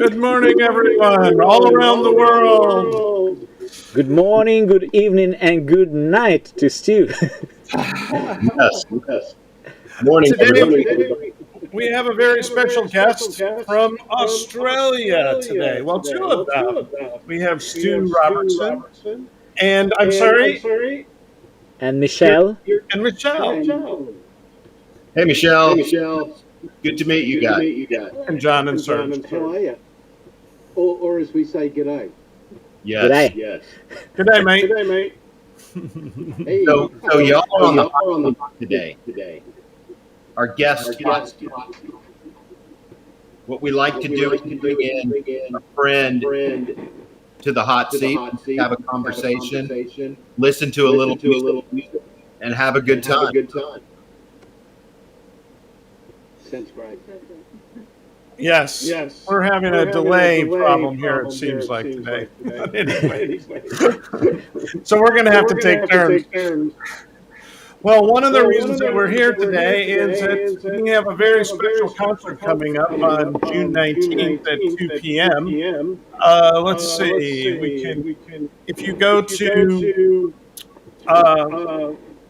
Good morning, everyone, all around the world. Good morning, good evening, and good night to Stu. Yes. Morning, everybody. Today, we have a very special guest from Australia today. Well, two of them. We have Stu Robertson, and I'm sorry, And Michelle. and Michelle, Hey, Michelle. Good to meet you guys. and John and Serge. How are you? Or as we say, g'day. Yes. G'day. Good day, mate. Hey, So y'all are on the hot seat today. Our guest, what we like to do is bring in a friend to the hot seat, have a conversation, listen to a little music, and have a good time. Sounds great. Yes, we're having a delay problem here, it seems like today. But anyway, so we're going to have to take turns. Well, one of the reasons that we're here today is that we have a very special concert coming up on June 19th at 2 p.m. Let's see, we can, if you go to,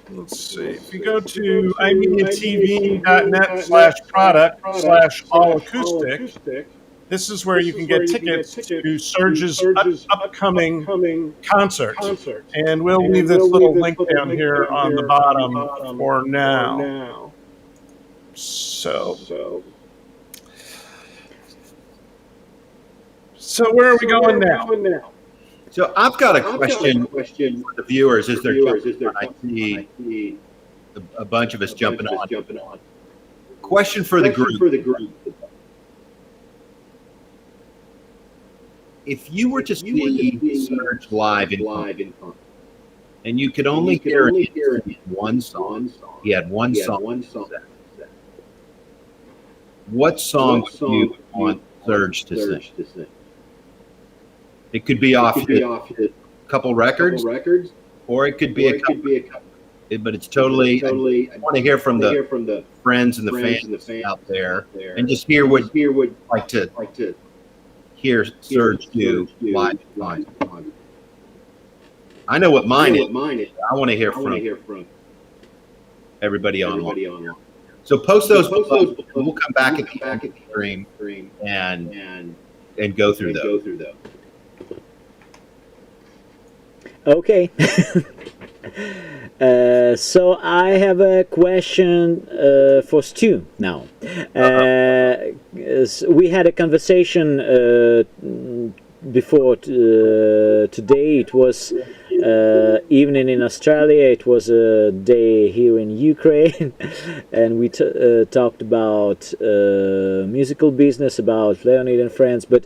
let's see, if you go to imediatv.net/product/all-acoustic, this is where you can get tickets to Serge's upcoming concert. And we'll leave this little link down here on the bottom for now. So where are we going now? So I've got a question for the viewers as they're jumping on. I see a bunch of us jumping on. Question for the group. If you were to see Serge live in concert, and you could only hear one song, he had one song. What song would you want Serge to sing? It could be off a couple records, or it could be a couple. But it's totally. I want to hear from the friends and the fans out there, and just hear what like to hear Serge do live. I know what mine is. I want to hear from everybody online. So post those below. We'll come back at the stream and go through those. Okay. So I have a question for Stu now. We had a conversation before today. It was evening in Australia. It was a day here in Ukraine, and we talked about musical business, about Leonid and friends. But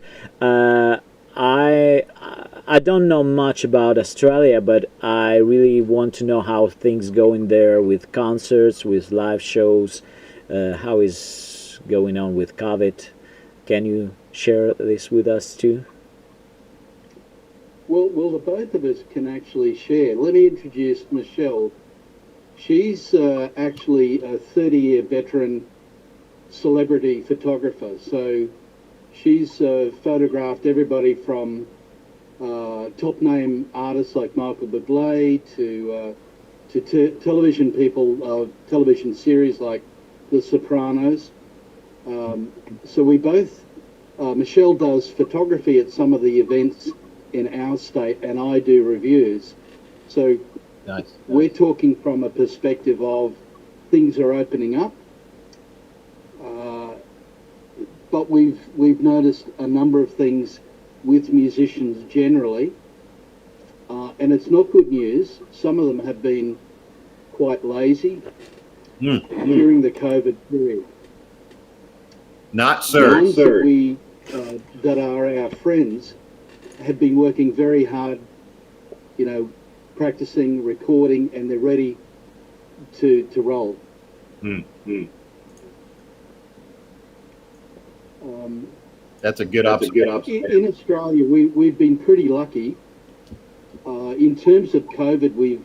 I don't know much about Australia, but I really want to know how things go in there with concerts, with live shows. How is going on with COVID? Can you share this with us too? Well, the both of us can actually share. Let me introduce Michelle. She's actually a 30-year veteran celebrity photographer. So she's photographed everybody from top name artists like Michael Bublé to television people, television series like The Sopranos. So we both, Michelle does photography at some of the events in our state, and I do reviews. So we're talking from a perspective of things are opening up, but we've noticed a number of things with musicians generally, and it's not good news. Some of them have been quite lazy during the COVID period. Not Serge. That are our friends have been working very hard, practicing, recording, and they're ready to roll. That's a good observation. In Australia, we've been pretty lucky. In terms of COVID,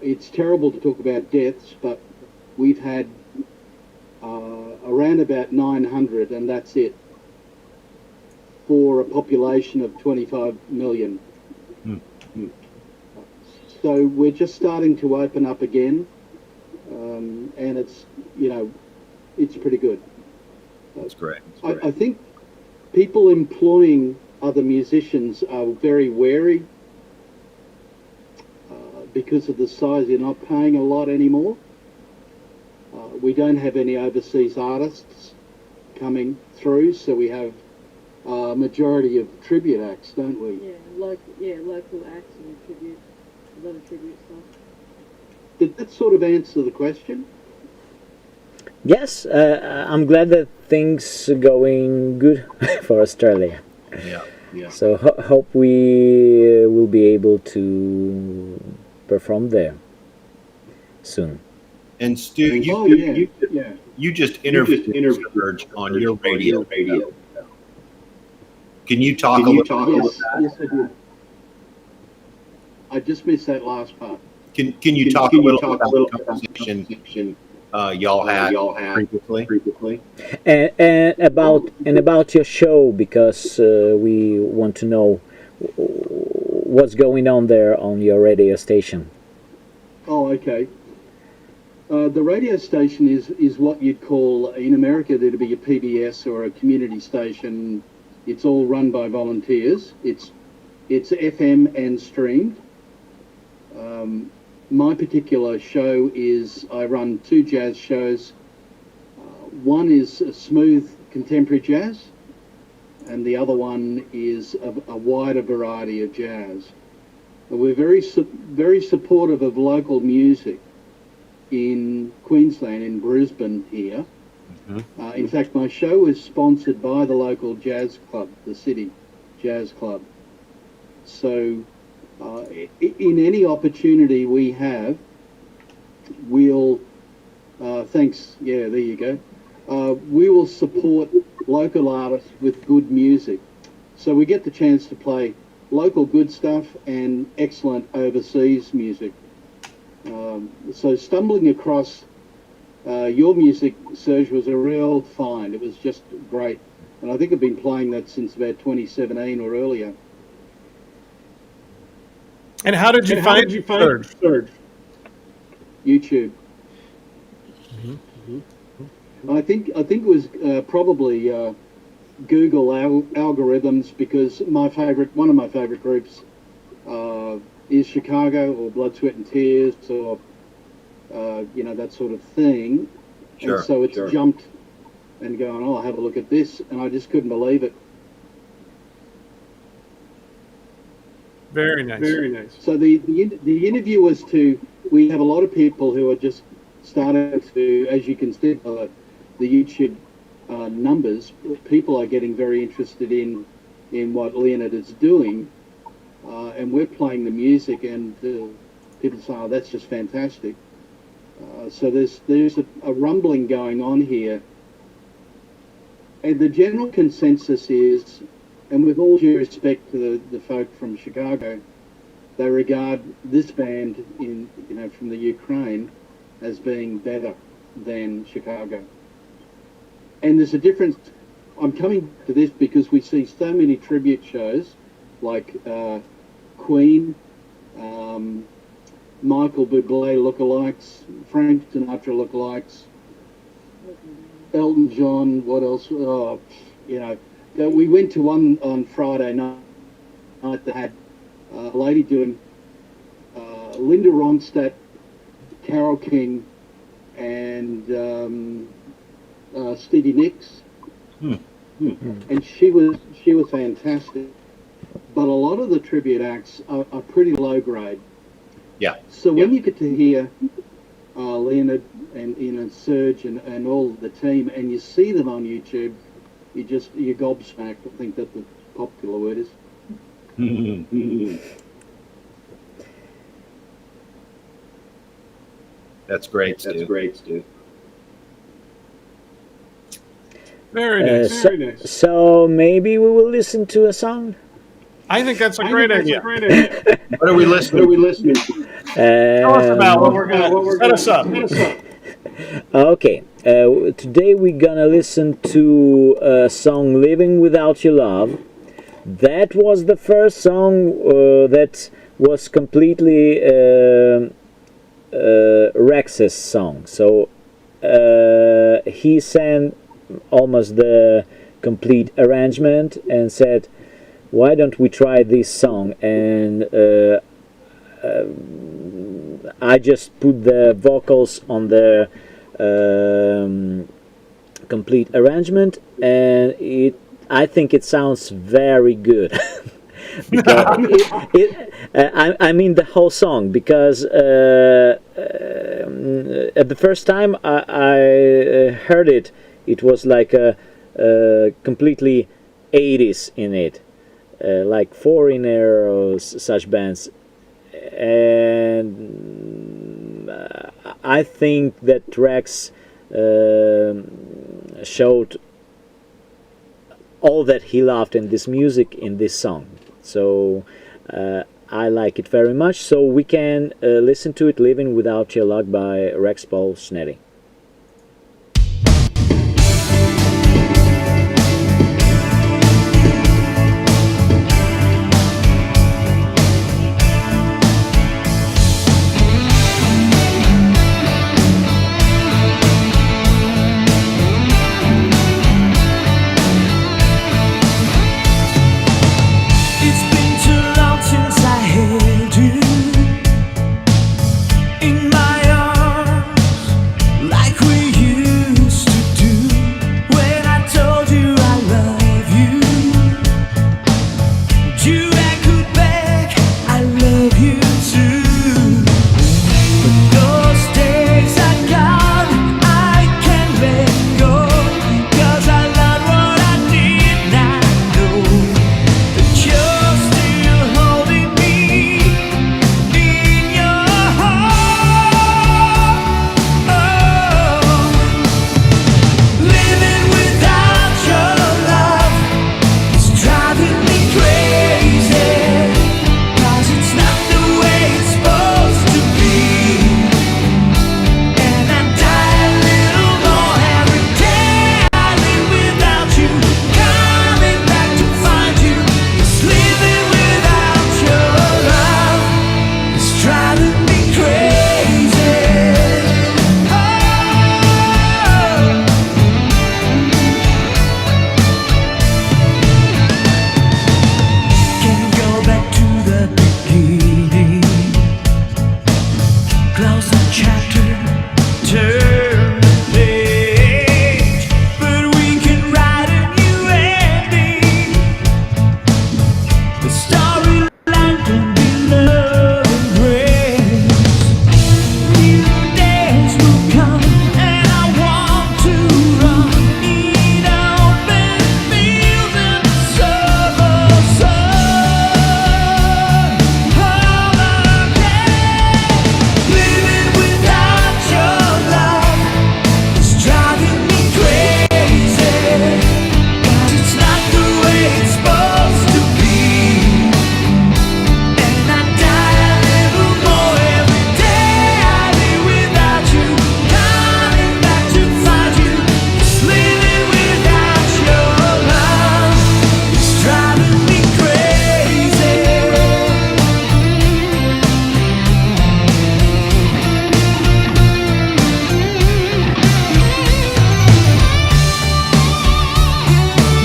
it's terrible to talk about deaths, but we've had around about 900, and that's it. for a population of 25 million. So we're just starting to open up again, and it's, it's pretty good. That's great. I think people employing other musicians are very wary because of the size. You're not paying a lot anymore. We don't have any overseas artists coming through, so we have a majority of tribute acts, don't we? Local acts and tribute, a lot of tribute stuff. Did that sort of answer the question? Yes, I'm glad that things are going good for Australia. Yeah. So hope we will be able to perform there soon. And Stu, you just interviewed Serge on your radio. Can you talk a little about that? Yes, I did. I just missed that last part. Can you talk a little about the conversation y'all had previously? And about your show, because we want to know what's going on there on your radio station. Oh, okay. The radio station is what you'd call, in America, there'd be a PBS or a community station. It's all run by volunteers. It's FM and streamed. My particular show is, I run 2 jazz shows. One is a smooth contemporary jazz, and the other one is a wider variety of jazz. We're very supportive of local music in Queensland, in Brisbane here. In fact, my show is sponsored by the local jazz club, the City Jazz Club. So in any opportunity we have, we'll, thanks, yeah, there you go, we will support local artists with good music. So we get the chance to play local good stuff and excellent overseas music. So stumbling across your music, Serge, was a real find. It was just great. And I think I've been playing that since about 2017 or earlier. And how did you find Serge? YouTube. I think it was probably Google algorithms, because one of my favorite groups is Chicago, or Blood, Sweat and Tears, or that sort of thing. Sure, and so it's jumped and going, I'll have a look at this, and I just couldn't believe it. Very nice. Very nice. So the interview was we have a lot of people who are just starting to, as you can see by the YouTube numbers, people are getting very interested in what Leonard is doing, and we're playing the music, and people say, oh, that's just fantastic. So there's a rumbling going on here, and the general consensus is, and with all due respect to the folk from Chicago, they regard this band from the Ukraine as being better than Chicago. And there's a difference. I'm coming to this because we see so many tribute shows like Queen, Michael Bublé lookalikes, Frank Sinatra lookalikes, Elton John, what else? Oh, we went to one on Friday night that had a lady doing Linda Ronstadt, Carole King, and Stevie Nicks, and she was fantastic. But a lot of the tribute acts are pretty low grade. Yeah. So when you get to hear Leonard and Serge and all the team, and you see them on YouTube, you're gobsmacked. I think that the popular word is. That's great, Stu. Very nice. Very nice. So maybe we will listen to a song. I think that's a great idea. What are we listening to? Tell us about what we're going to set us up. Okay. Today we're gonna listen to a song "Living Without Your Love" That was the first song that was completely Rex's song. So he sent almost the complete arrangement and said, "Why don't we try this song?" And I just put the vocals on the complete arrangement, and I think it sounds very good. Because I mean the whole song, because at the first time I heard it, it was like a completely 80s in it, like Foreigner or such bands, and I think that Rex showed all that he loved in this music in this song. So I like it very much. So we can listen to it, "Living Without Your Luck" by Rex Paul Snetti. It's been too long since I held you in my arms like we used to do. When I told you I love you, you echoed back, I love you too. But those days are gone, I can't let go, 'cause I learned what I did not know. That you're still holding me in your heart. Living without your love is driving me crazy, 'cause it's not the way it's supposed to be. And I die a little more every day I live without you, coming back to find you. 'Cause living without your love is driving me crazy. Can go back to the beginning, close the chapter, turn the page, but we can write a new ending. The storyline can be love and grace. New days will come, and I want to run in open fields in the summer sun. All again, living without your love is driving me crazy, 'cause it's not the way it's supposed to be. And I die a little more every day I live without you, coming back to find you. 'Cause living without your love is driving me crazy.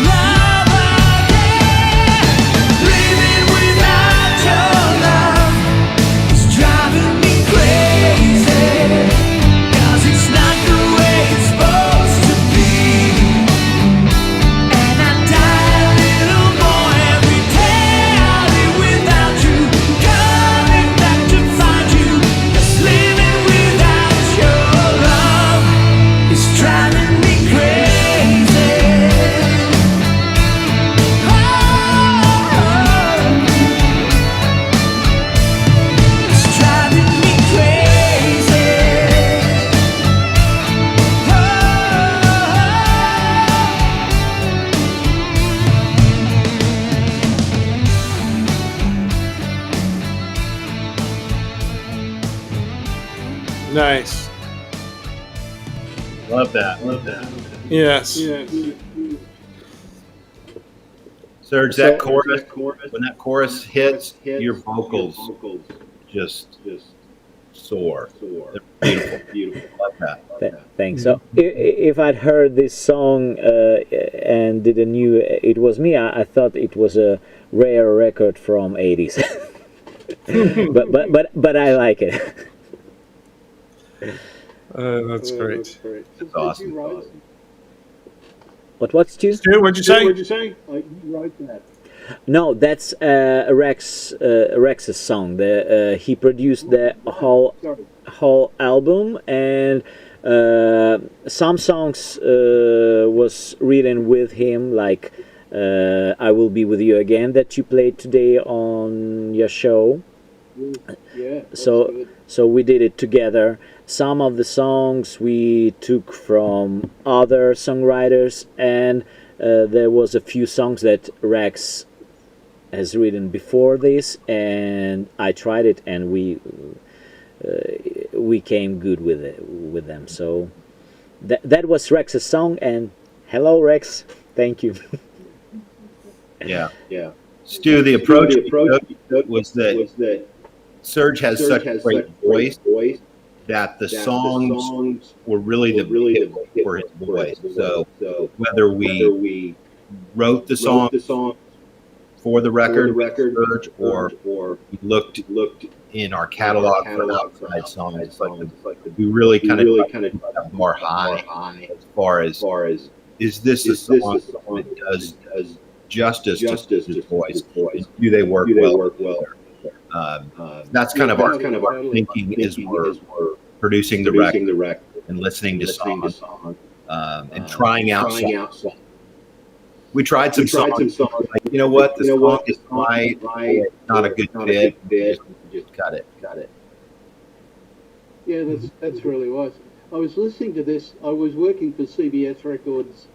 Love again, living without your love is driving me crazy, 'cause it's not the way it's supposed to be. And I die a little more every day I live without you, coming back to find you. 'Cause living without your love is driving me crazy. It's driving me crazy. Nice. Love that. Love that. Yes. Serge, that chorus, when that chorus hits, your vocals just soar. They're beautiful, beautiful. Love that. Thanks. So if I'd heard this song and didn't knew it was me, I thought it was a rare record from 80s. but I like it. That's great. That's awesome. What's Stu? Stu, what'd you say? You wrote that. No, that's Rex's song. He produced the whole album, and some songs was written with him, like "I Will Be With You Again" that you played today on your show. Yeah. So we did it together. Some of the songs we took from other songwriters, and there was a few songs that Rex has written before this, and I tried it, and we came good with them. So that was Rex's song, and hello Rex, thank you. Yeah. Stu, the approach was that Serge has such a great voice that the songs were really the vehicle for his voice. So whether we wrote the song for the record, Serge, or we looked in our catalog for outside songs, we really kind of have more high as far as is this a song that does justice to his voice? Do they work well? That's kind of our thinking is we're producing the record and listening to songs and trying out songs. We tried some songs. Like, you know what? This song is not a good fit. Just cut it. Yeah, that's really wise. I was listening to this. I was working for CBS Records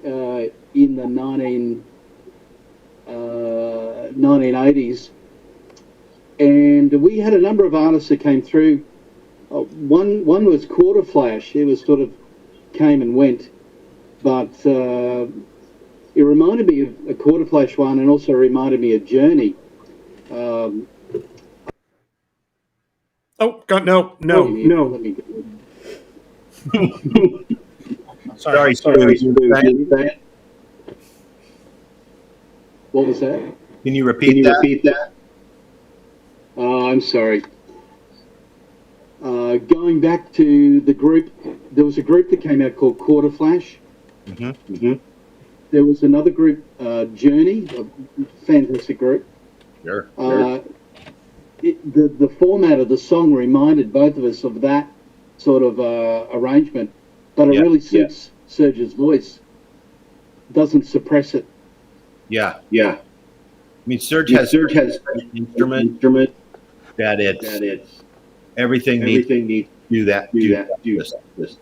in the 1980s, and we had a number of artists that came through. One was Quarter Flash. He was sort of came and went, but it reminded me of a Quarter Flash one, and also reminded me of Journey. Oh God, no. Let me Sorry. What was that? Can you repeat that? I'm sorry. Going back to the group, there was a group that came out called Quarter Flash. There was another group, Journey, a fantastic group. Sure. The format of the song reminded both of us of that sort of arrangement, but it really suits Serge's voice. Doesn't suppress it. Yeah. I mean, Serge has an instrument that it's everything needs to do that justice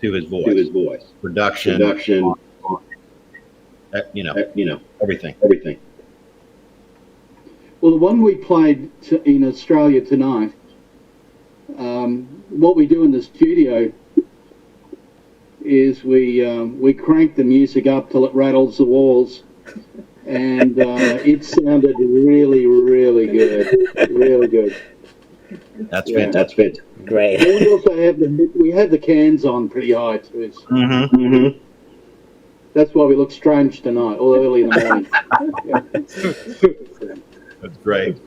to his voice. Production, everything. Well, the one we played in Australia tonight, what we do in the studio is we crank the music up till it rattles the walls, and it sounded really, really good, really good. That's fantastic. Great. And we also had the cans on pretty high too. So. That's why we look strange tonight, or early in the morning. That's great.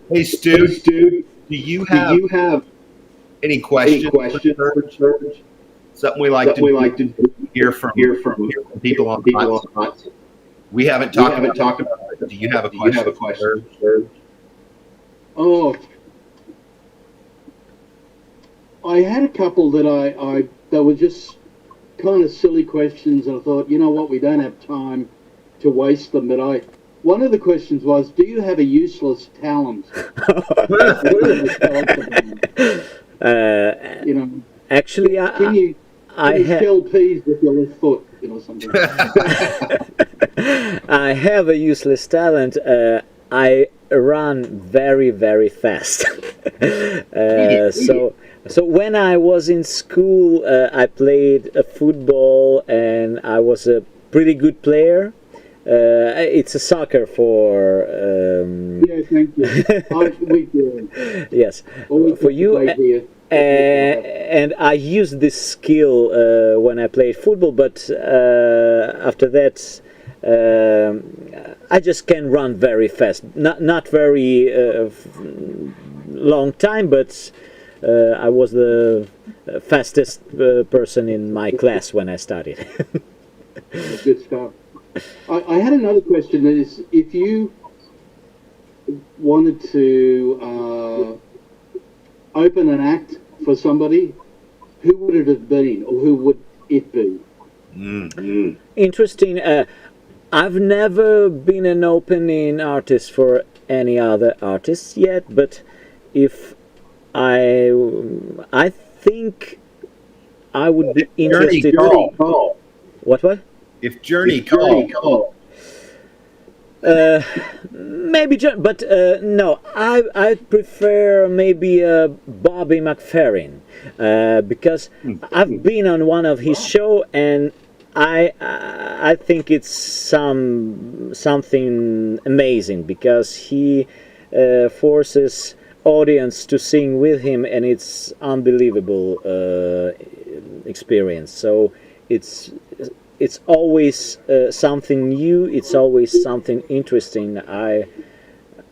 Hey, Stu, do you have any questions for Serge? Something we like to hear from people on hot. We haven't talked about it. Do you have a question, Serge? Oh, I had a couple that that were just kind of silly questions, and I thought, you know what, we don't have time to waste them. But one of the questions was, do you have a useless talent? Actually, can you shell peas with your left foot, something? I have a useless talent. I run very, very fast. So when I was in school, I played football, and I was a pretty good player. It's a soccer for. Yeah, thank you. Yes, for you. And I used this skill when I played football, but after that, I just can run very fast. Not very long time, but I was the fastest person in my class when I started. Good stuff. I had another question. That is, if you wanted to open an act for somebody, who would it have been, or who would it be? Interesting. I've never been an opening artist for any other artists yet, but if I think I would be interested. What? If Journey called. Maybe, but no. I prefer maybe Bobby McFerrin because I've been on one of his show and I think it's something amazing because he forces audience to sing with him and it's unbelievable experience. So it's always something new. It's always something interesting. I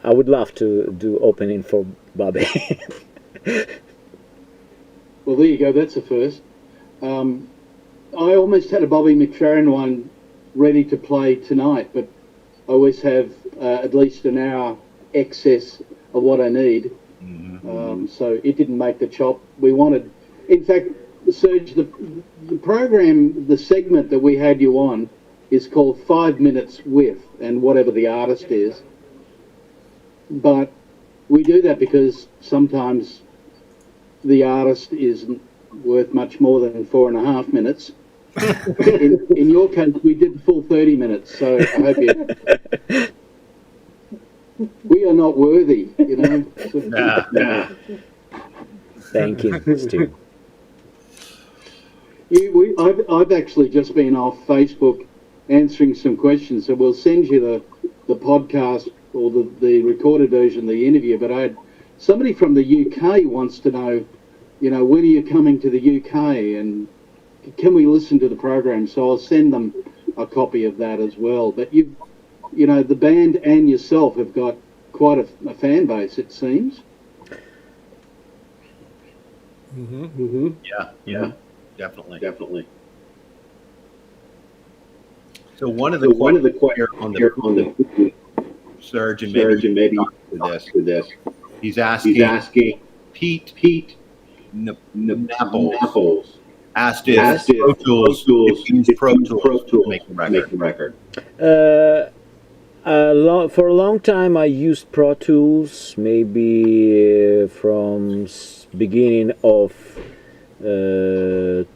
would love to do opening for Bobby. Well, there you go. That's a first. I almost had a Bobby McFerrin one ready to play tonight, but I always have at least an hour excess of what I need. So it didn't make the chop. We wanted, in fact, Serge, the program, the segment that we had you on is called 5 Minutes With, and whatever the artist is. But we do that because sometimes the artist isn't worth much more than 4.5 minutes. In your case, we did the full 30 minutes, so I hope you... We are not worthy, you know. Nah. Thank you, Stu. I've actually just been off Facebook answering some questions, so we'll send you the podcast or the recorded version of the interview. But somebody from the UK wants to know, you know, when are you coming to the UK and can we listen to the program? So I'll send them a copy of that as well. But you know, the band and yourself have got quite a fan base, it seems. Yeah, definitely. So one of the questions on the Serge and maybe to this, he's asking Pete Naples asked if Pro Tools to make the record. For a long time I used Pro Tools, maybe from beginning of the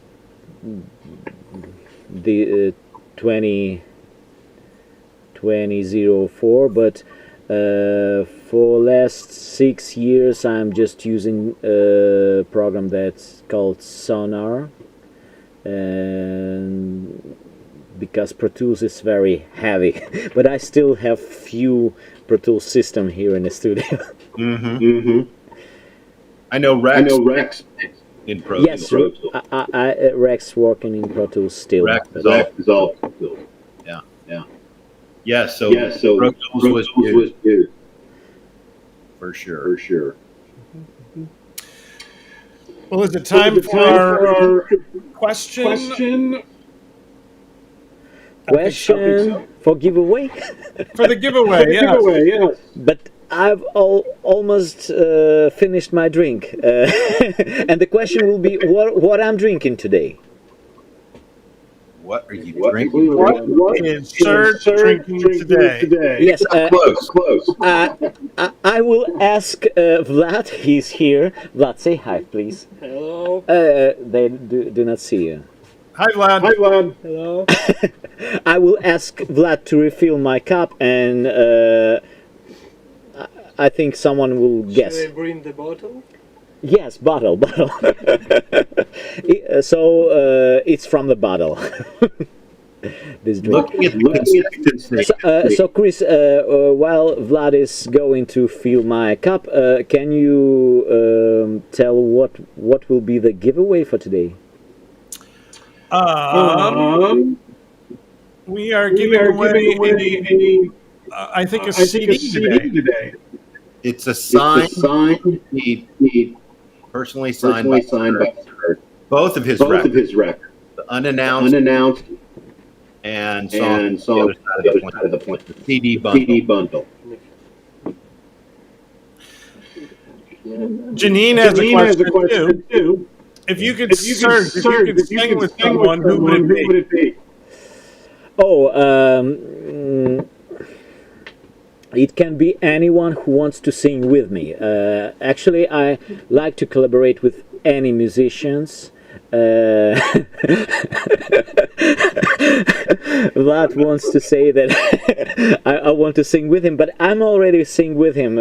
2004, but for last 6 years I'm just using a program that's called Sonar, and because Pro Tools is very heavy, but I still have few Pro Tools system here in the studio. I know Rex in Pro Tools. Yes, Rex working in Pro Tools still. Rex is all Pro Tools. Yeah. So Pro Tools was you. For sure. Well, is it time for our question? Question for giveaway? For the giveaway, yes. But I've almost finished my drink. And the question will be what I'm drinking today. What are you drinking? What is Serge drinking today? Yes, Close. I will ask Vlad. He's here. Vlad, say hi, please. Hello. They do not see you. Hi, Vlad. Hello. I will ask Vlad to refill my cup, and I think someone will guess. Should I bring the bottle? Yes, bottle. So it's from the bottle. this drink. Looking at the consistency, So Chris, while Vlad is going to fill my cup, can you tell what will be the giveaway for today? We are giving away I think a CD today. it's a signed CD, personally signed by Serge. Both of his records, the unannounced and songs on the other side of the point, the CD bundle. Janine has a question too. If you could sing with someone, who would it be? Oh, it can be anyone who wants to sing with me. Actually, I like to collaborate with any musicians. Vlad wants to say that I want to sing with him, but I'm already sing with him.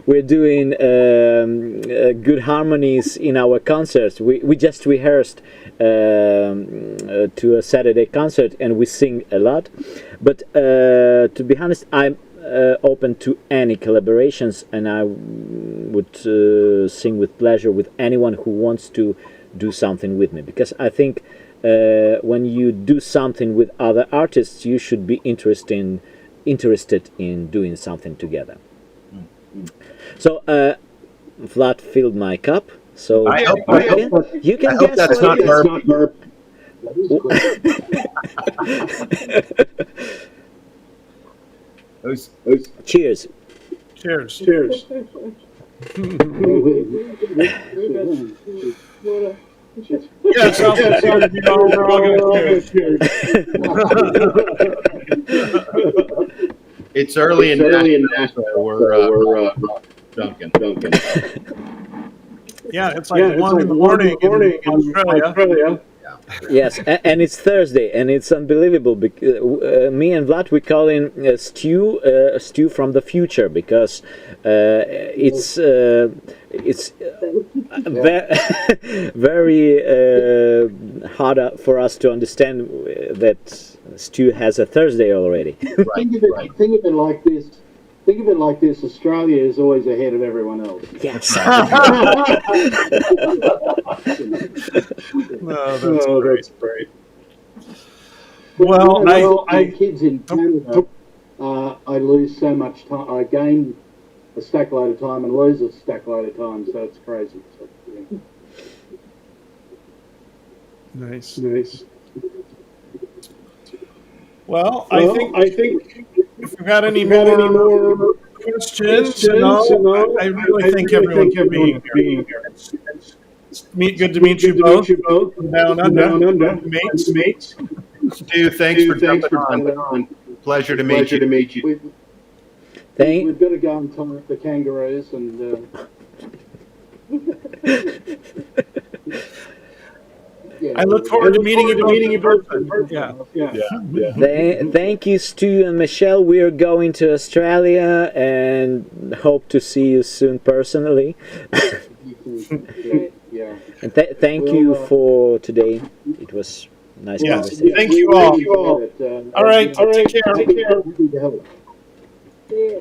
We're doing good harmonies in our concerts. We just rehearsed to a Saturday concert, and we sing a lot. But to be honest, I'm open to any collaborations, and I would sing with pleasure with anyone who wants to do something with me, because I think when you do something with other artists, you should be interested in doing something together. So Vlad filled my cup, so you can guess that's what not it is. Cheers. Cheers. Yes, we're all going to cheers. It's early in Nashville, so we're Duncan. Yeah, it's like 1 in the morning in Australia. Yes, and it's Thursday, and it's unbelievable. Me and Vlad, we call him stew from the future, because it's very hard for us to understand that Stu has a Thursday already. Think of it like this. Think of it like this: Australia is always ahead of everyone else. Yes. That's great. Well, I kids in Canada, I lose so much time. I gain a stack load of time and lose a stack load of time, so it's crazy. So, yeah. Nice. Well, I think if we've got any more questions, I really thank everyone for being here. It's good to meet you both. Down under, mates. Stu, thanks for jumping on. Pleasure to meet you. We've got to go and tie up the kangaroos and. Yeah. I look forward to meeting you both. Yeah. Thank you, Stu and Michelle. We're going to Australia and hope to see you soon personally. Yeah. And thank you for today. It was nice conversation. Thank you all. All right. Take care. Yeah.